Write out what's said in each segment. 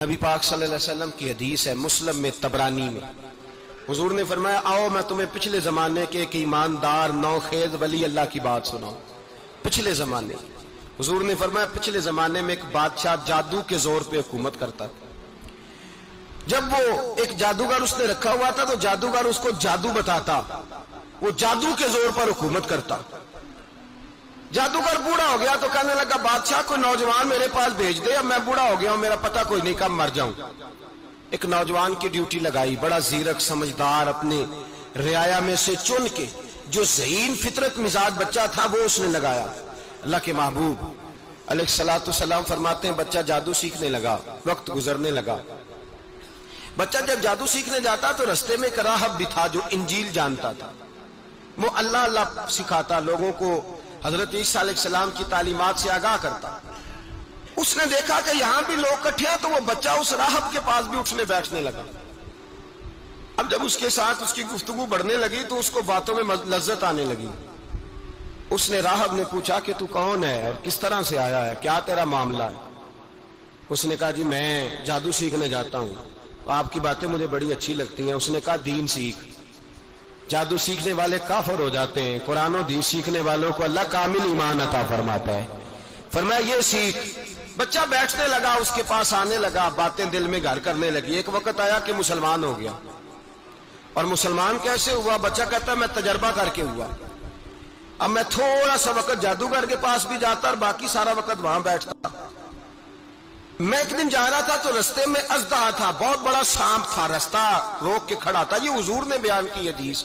نبی پاک صلی اللہ علیہ وسلم کی حدیث ہے مسلم میں طبرانی میں، حضور نے فرمایا آؤ میں تمہیں پچھلے زمانے کے ایک ایماندار نوخیز ولی اللہ کی بات سناؤں۔ پچھلے زمانے حضور نے فرمایا پچھلے زمانے میں ایک بادشاہ جادو کے زور پہ حکومت کرتا تھا۔ جب وہ ایک جادوگر اس نے رکھا ہوا تھا تو جادوگر اس کو جادو بتاتا، وہ جادو کے زور پر حکومت کرتا۔ جادوگر بوڑھا ہو گیا تو کہنے لگا بادشاہ کوئی نوجوان میرے پاس بھیج دے، اب میں بوڑھا ہو گیا ہوں، میرا پتہ کوئی نہیں کب مر جاؤں۔ ایک نوجوان کی ڈیوٹی لگائی، بڑا زیرک سمجھدار، اپنے رعایا میں سے چن کے جو ذہین فطرت مزاج بچہ تھا وہ اس نے لگایا۔ اللہ کے محبوب علیہ الصلوۃ والسلام فرماتے ہیں بچہ جادو سیکھنے لگا، وقت گزرنے لگا۔ بچہ جب جادو سیکھنے جاتا تو رستے میں ایک راہب بھی تھا جو انجیل جانتا تھا، وہ اللہ اللہ سکھاتا، لوگوں کو حضرت عیسیٰ علیہ السلام کی تعلیمات سے آگاہ کرتا۔ اس نے دیکھا کہ یہاں بھی لوگ کٹھے ہیں تو وہ بچہ اس راہب کے پاس بھی اٹھنے بیٹھنے لگا۔ اب جب اس کے ساتھ اس کی گفتگو بڑھنے لگی تو اس کو باتوں میں لذت آنے لگی۔ اس نے راہب نے پوچھا کہ تو کون ہے اور کس طرح سے آیا ہے، کیا تیرا معاملہ ہے؟ اس نے کہا جی میں جادو سیکھنے جاتا ہوں، آپ کی باتیں مجھے بڑی اچھی لگتی ہیں۔ اس نے کہا دین سیکھ، جادو سیکھنے والے کافر ہو جاتے ہیں، قرآن و دین سیکھنے والوں کو اللہ کامل ایمان عطا فرماتا ہے۔ فرمایا یہ سیکھ۔ بچہ بیٹھنے لگا، اس کے پاس آنے لگا، باتیں دل میں گھر کرنے لگی۔ ایک وقت آیا کہ مسلمان ہو گیا، اور مسلمان کیسے ہوا؟ بچہ کہتا ہے میں تجربہ کر کے ہوا۔ اب میں تھوڑا سا وقت جادوگر کے پاس بھی جاتا اور باقی سارا وقت وہاں بیٹھتا۔ میں ایک دن جا رہا تھا تو رستے میں اژدہا تھا، بہت بڑا سانپ تھا، رستہ روک کے کھڑا تھا۔ یہ حضور نے بیان کی حدیث۔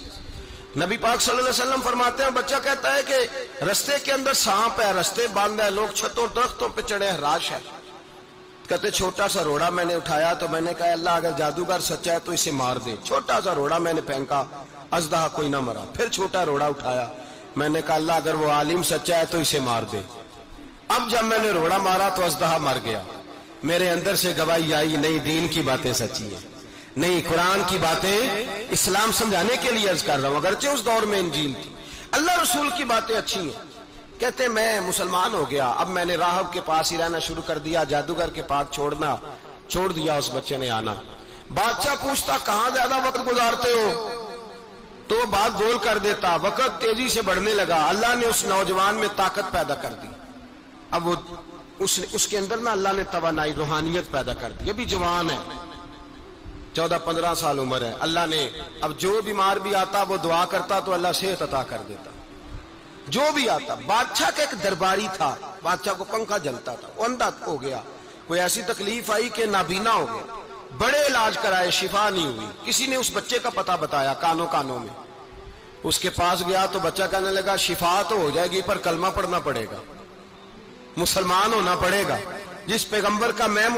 نبی پاک صلی اللہ علیہ وسلم فرماتے ہیں بچہ کہتا ہے کہ رستے کے اندر سانپ ہے، رستے بند ہے، لوگ چھتوں درختوں پہ چڑھے، ہراش ہے۔ کہتے چھوٹا سا روڑا میں نے اٹھایا تو میں نے کہا اللہ اگر جادوگر سچا ہے تو اسے مار دے۔ چھوٹا سا روڑا میں نے پھینکا، اژدہا کوئی نہ مرا۔ پھر چھوٹا روڑا اٹھایا، میں نے کہا اللہ اگر وہ عالم سچا ہے تو اسے مار دے۔ اب جب میں نے روڑا مارا تو اژدہا مر گیا۔ میرے اندر سے گواہی آئی نہیں دین کی باتیں سچی ہیں، نہیں قرآن کی باتیں اسلام سمجھانے کے لیے عرض کر رہا ہوں، اگرچہ اس دور میں انجیل تھی۔ اللہ رسول کی باتیں اچھی ہیں۔ کہتے میں مسلمان ہو گیا، اب میں نے راہب کے پاس ہی رہنا شروع کر دیا، جادوگر کے پاس چھوڑ دیا۔ اس بچے نے آنا، بادشاہ پوچھتا کہاں زیادہ وقت گزارتے ہو تو وہ بات گول کر دیتا۔ وقت تیزی سے بڑھنے لگا، اللہ نے اس نوجوان میں طاقت پیدا کر دی۔ اب وہ اس کے اندر نا اللہ نے توانائی روحانیت پیدا کر دی، یہ بھی جوان ہے، 14-15 سال عمر ہے۔ اللہ نے اب جو بیمار بھی آتا وہ دعا کرتا تو اللہ صحت عطا کر دیتا، جو بھی آتا۔ بادشاہ کا ایک درباری تھا، بادشاہ کو پنکھا جلتا تھا، وہ اندھا ہو گیا، کوئی ایسی تکلیف آئی کہ نابینا ہو گیا، بڑے علاج کرائے شفا نہیں ہوئی۔ کسی نے اس بچے کا پتہ بتایا کانوں میں، اس کے پاس گیا تو بچہ کہنے لگا شفا تو ہو جائے گی پر کلمہ پڑھنا پڑے گا، مسلمان ہونا پڑے گا، جس پیغمبر کا میں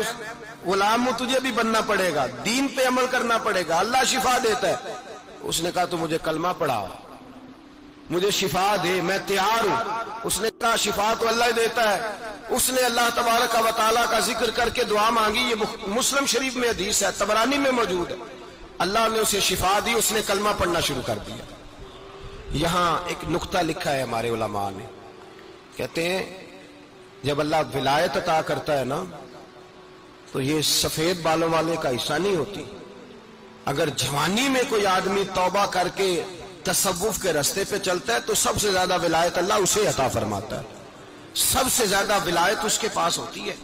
غلام ہوں تجھے بھی بننا پڑے گا، دین پہ عمل کرنا پڑے گا، اللہ شفا دیتا ہے۔ اس نے کہا تو مجھے کلمہ پڑھا، مجھے شفا دے، میں تیار ہوں۔ اس نے کہا شفا تو اللہ ہی دیتا ہے۔ اس نے اللہ تبارک و تعالیٰ کا ذکر کر کے دعا مانگی، یہ مسلم شریف میں حدیث ہے، طبرانی میں موجود ہے۔ اللہ نے اسے شفا دی، اس نے کلمہ پڑھنا شروع کر دیا۔ یہاں ایک نقطہ لکھا ہے ہمارے علماء نے، کہتے ہیں جب اللہ ولایت عطا کرتا ہے نا تو یہ سفید بالوں والے کا حصہ نہیں ہوتی۔ اگر جوانی میں کوئی آدمی توبہ کر کے تصوف کے راستے پہ چلتا ہے تو سب سے زیادہ ولایت اللہ اسے عطا فرماتا ہے، سب سے زیادہ ولایت اس کے پاس ہوتی ہے۔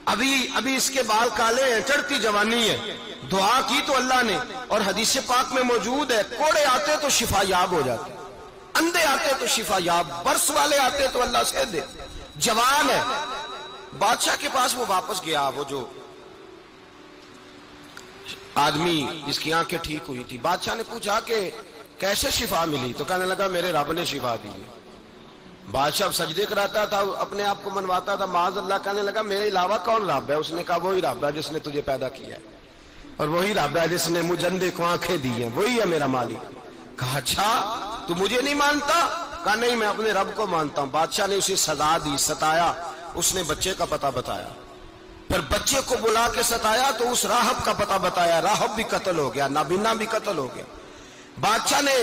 ابھی اس کے بال کالے ہیں، چڑھتی جوانی ہے، دعا کی تو اللہ نے، اور حدیث پاک میں موجود ہے کوڑے آتے تو شفا یاب ہو جاتے، اندھے آتے تو شفا یاب، برس والے آتے تو اللہ سے دے، جوان ہے۔ بادشاہ کے پاس وہ واپس گیا، وہ جو آدمی جس کی آنکھیں ٹھیک ہوئی تھی۔ بادشاہ نے پوچھا کہ کیسے شفا ملی؟ تو کہنے لگا میرے رب نے شفا دی۔ بادشاہ سجدے کراتا تھا، اپنے آپ کو منواتا تھا، معاذ اللہ، کہنے لگا میرے علاوہ کون رب ہے؟ اس نے کہا وہی رب ہے جس نے تجھے پیدا کیا ہے، اور وہی رب ہے جس نے مجھ اندھے کو آنکھیں دی ہیں، وہی ہے میرا مالک۔ کہا اچھا تو مجھے نہیں مانتا؟ کہا نہیں میں اپنے رب کو مانتا ہوں۔ بادشاہ نے اسے سزا دی، ستایا، اس نے بچے کا پتہ بتایا، پھر بچے کو بلا کے ستایا تو اس راہب کا پتہ بتایا، راہب بھی قتل ہو گیا، نابینا بھی قتل ہو گیا۔ بادشاہ نے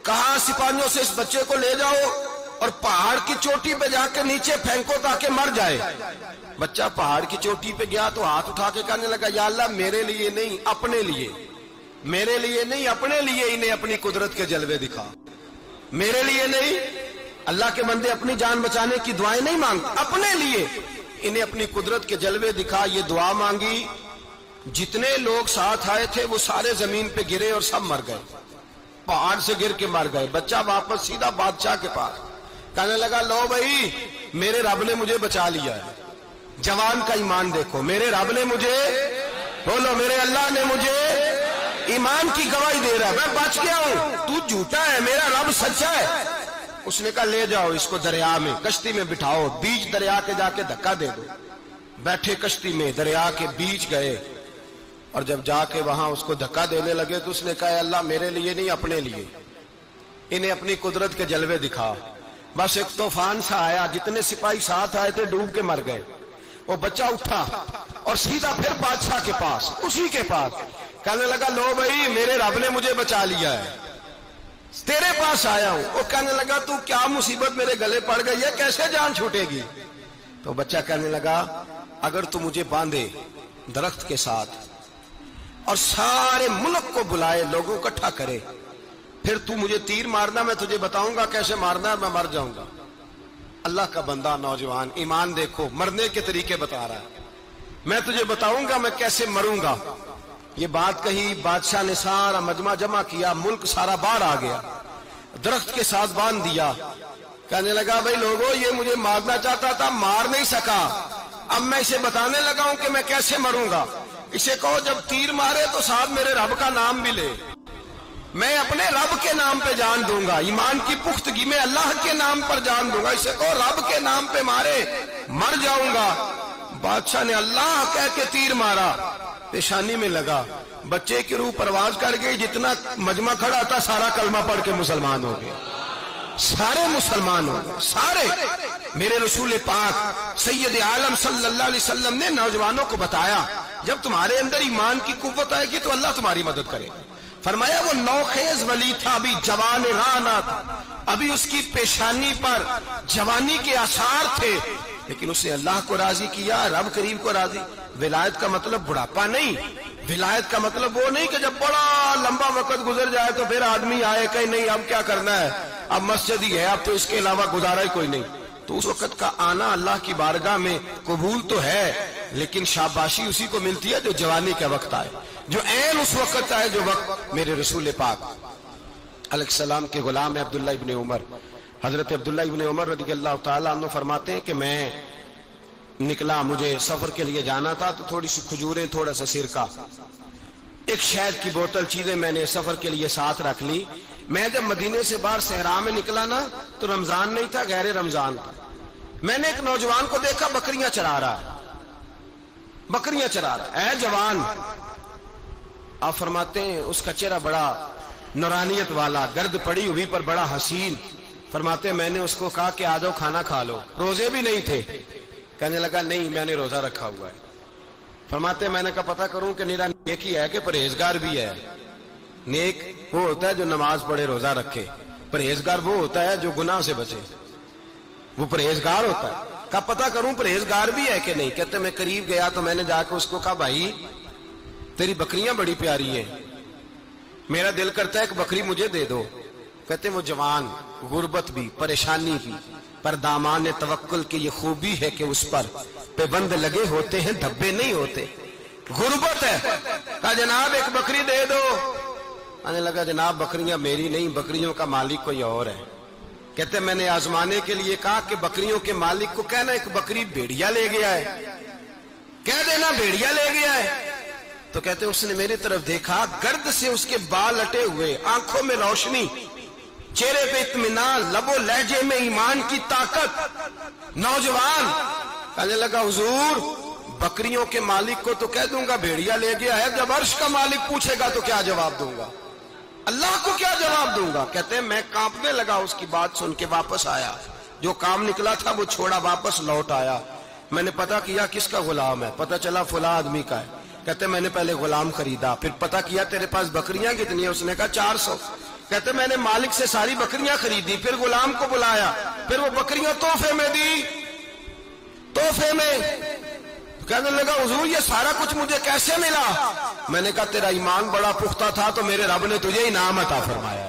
کہا سپاہیوں سے اس بچے کو لے جاؤ اور پہاڑ کی چوٹی پہ جا کے نیچے پھینکو تاکہ مر جائے۔ بچہ پہاڑ کی چوٹی پہ گیا تو ہاتھ اٹھا کے کہنے لگا یا اللہ میرے لیے نہیں اپنے لیے، میرے لیے نہیں اپنے لیے انہیں اپنی قدرت کے جلوے دکھا، میرے لیے نہیں۔ اللہ کے بندے اپنی جان بچانے کی دعائیں نہیں مانگتے، اپنے لیے انہیں اپنی قدرت کے جلوے دکھا، یہ دعا مانگی۔ جتنے لوگ ساتھ آئے تھے وہ سارے زمین پہ گرے اور سب مر گئے، پہاڑ سے گر کے مر گئے۔ بچہ واپس سیدھا بادشاہ کے پاس کہنے لگا لو بھائی میرے رب نے مجھے بچا لیا ہے۔ جوان کا ایمان دیکھو، میرے رب نے مجھے، بولو میرے اللہ نے مجھے ایمان کی گواہی دے رہا ہے، میں بچ گیا ہوں، تو جھوٹا ہے میرا رب سچا ہے۔ اس نے کہا لے جاؤ اس کو دریا میں، کشتی میں بٹھاؤ، بیچ دریا کے جا کے دھکا دے دو۔ بیٹھے کشتی میں، دریا کے بیچ گئے، اور جب جا کے وہاں اس کو دھکا دینے لگے تو اس نے کہا اللہ میرے لیے نہیں اپنے لیے انہیں اپنی قدرت کے جلوے دکھا۔ بس ایک طوفان سا آیا، جتنے سپاہی ساتھ آئے تھے ڈوب کے مر گئے۔ وہ بچہ اٹھا اور سیدھا پھر بادشاہ کے پاس، اسی کے پاس کہنے لگا لو بھائی میرے رب نے مجھے بچا لیا ہے، تیرے پاس آیا ہوں۔ وہ کہنے لگا تو کیا مصیبت میرے گلے پڑ گئی ہے، کیسے جان چھوٹے گی؟ تو بچہ کہنے لگا اگر تو مجھے باندھے درخت کے ساتھ اور سارے ملک کو بلائے، لوگوں کو اکٹھا کرے، پھر تو مجھے تیر مارنا، میں تجھے بتاؤں گا کیسے مارنا ہے، میں مر جاؤں گا۔ اللہ کا بندہ نوجوان ایمان دیکھو، مرنے کے طریقے بتا رہا ہے، میں تجھے بتاؤں گا میں کیسے مروں گا۔ یہ بات کہی، بادشاہ نے سارا مجمع جمع کیا، ملک سارا باہر آ گیا، درخت کے ساتھ باندھ دیا۔ کہنے لگا بھائی لوگوں یہ مجھے مارنا چاہتا تھا، مار نہیں سکا، اب میں اسے بتانے لگا ہوں کہ میں کیسے مروں گا۔ اسے کہو جب تیر مارے تو ساتھ میرے رب کا نام بھی لے، میں اپنے رب کے نام پہ جان دوں گا، ایمان کی پختگی میں اللہ کے نام پر جان دوں گا۔ اسے کہو رب کے نام پہ مارے، مر جاؤں گا۔ بادشاہ نے اللہ کہہ کے تیر مارا، پیشانی میں لگا، بچے کی روح پرواز کر گئی، جتنا مجمع کھڑا تھا سارا کلمہ پڑھ کے مسلمان ہو گئے، سارے مسلمان ہو گئے سارے۔ میرے رسول پاک سید عالم صلی اللہ علیہ وسلم نے نوجوانوں کو بتایا جب تمہارے اندر ایمان کی قوت آئے گی تو اللہ تمہاری مدد کرے گا۔ فرمایا وہ نوخیز ولی تھا، ابھی جوان رانا تھا، ابھی اس کی پیشانی پر جوانی کے آثار تھے، لیکن اس نے اللہ کو راضی کیا، رب کریم کو راضی۔ ولایت کا مطلب بڑھاپا نہیں، ولایت کا مطلب وہ نہیں کہ جب بڑا لمبا وقت گزر جائے تو پھر آدمی آئے کہ نہیں اب کیا کرنا ہے، اب مسجد ہی ہے، اب تو اس کے علاوہ گزارا ہی کوئی نہیں۔ تو اس وقت کا آنا اللہ کی بارگاہ میں قبول تو ہے، لیکن شاباشی اسی کو ملتی ہے جو جوانی کا وقت آئے، جو عین اس وقت آئے جو وقت میرے رسول پاک علیہ السلام کے غلام عبداللہ ابن عمر، حضرت عبداللہ ابن عمر رضی اللہ تعالیٰ عنہ فرماتے ہیں کہ میں نکلا، مجھے سفر کے لیے جانا تھا، تو تھوڑی سی کھجوریں، تھوڑا سا سرکہ، ایک شہد کی بوتل، چیزیں میں نے سفر کے لیے ساتھ رکھ لی۔ میں جب مدینے سے باہر صحرا میں نکلا نا تو رمضان نہیں تھا، غیر رمضان تھا۔ میں نے ایک نوجوان کو دیکھا بکریاں چرا رہا ہے، بکریاں چرا رہا ہے، اے جوان۔ آپ فرماتے ہیں اس کا چہرہ بڑا نورانیت والا، گرد پڑی ہوئی پر بڑا حسین۔ فرماتے ہیں میں نے اس کو کہا کہ آ جاؤ کھانا کھا لو، روزے بھی نہیں تھے۔ کہنے لگا نہیں میں نے روزہ رکھا ہوا ہے۔ فرماتے ہیں میں نے کہا پتہ کروں کہ نیرا نیک ہی ہے کہ پرہیزگار بھی ہے۔ نیک وہ ہوتا ہے جو نماز پڑھے روزہ رکھے، پرہیزگار وہ ہوتا ہے جو گناہ سے بچے، وہ پرہیزگار ہوتا ہے۔ کہا پتہ کروں پرہیزگار بھی ہے کہ نہیں؟ کہتے میں قریب گیا تو میں نے جا کے اس کو کہا بھائی تیری بکریاں بڑی پیاری ہیں، میرا دل کرتا ہے کہ بکری مجھے دے دو۔ کہتے وہ جوان، غربت بھی، پریشانی بھی، پر دامان توکل کی یہ خوبی ہے کہ اس پر پابند لگے ہوتے ہیں، دھبے نہیں ہوتے۔ غربت ہے، کہا جناب ایک بکری دے دو۔ آنے لگا جناب بکریاں میری نہیں، بکریوں کا مالک کوئی اور ہے۔ کہتے میں نے آزمانے کے لیے کہا کہ بکریوں کے مالک کو کہنا ایک بکری بھیڑیا لے گیا ہے، کہہ دینا بھیڑیا لے گیا ہے۔ تو کہتے اس نے میری طرف دیکھا، گرد سے اس کے بال لٹے ہوئے، آنکھوں میں روشنی، چہرے پہ اطمینان، لب و لہجے میں ایمان کی طاقت۔ نوجوان کہنے لگا حضور بکریوں کے مالک کو تو کہہ دوں گا بھیڑیا لے گیا ہے، جب عرش کا مالک پوچھے گا تو کیا جواب دوں گا، اللہ کو کیا جواب دوں گا؟ کہتے ہیں میں کانپنے لگا، اس کی بات سن کے واپس آیا، جو کام نکلا تھا وہ چھوڑا، واپس لوٹ آیا۔ میں نے پتہ کیا کس کا غلام ہے، پتہ چلا فلاں آدمی کا ہے۔ کہتے میں نے پہلے غلام خریدا، پھر پتہ کیا تیرے پاس بکریاں کتنی ہیں؟ اس نے کہا 400۔ کہتے میں نے مالک سے ساری بکریاں خریدی، پھر غلام کو بلایا، پھر وہ بکریاں تحفے میں دی، تحفے میں۔ کہنے لگا حضور یہ سارا کچھ مجھے کیسے ملا؟ میں نے کہا تیرا ایمان بڑا پختہ تھا تو میرے رب نے تجھے انعام عطا فرمایا۔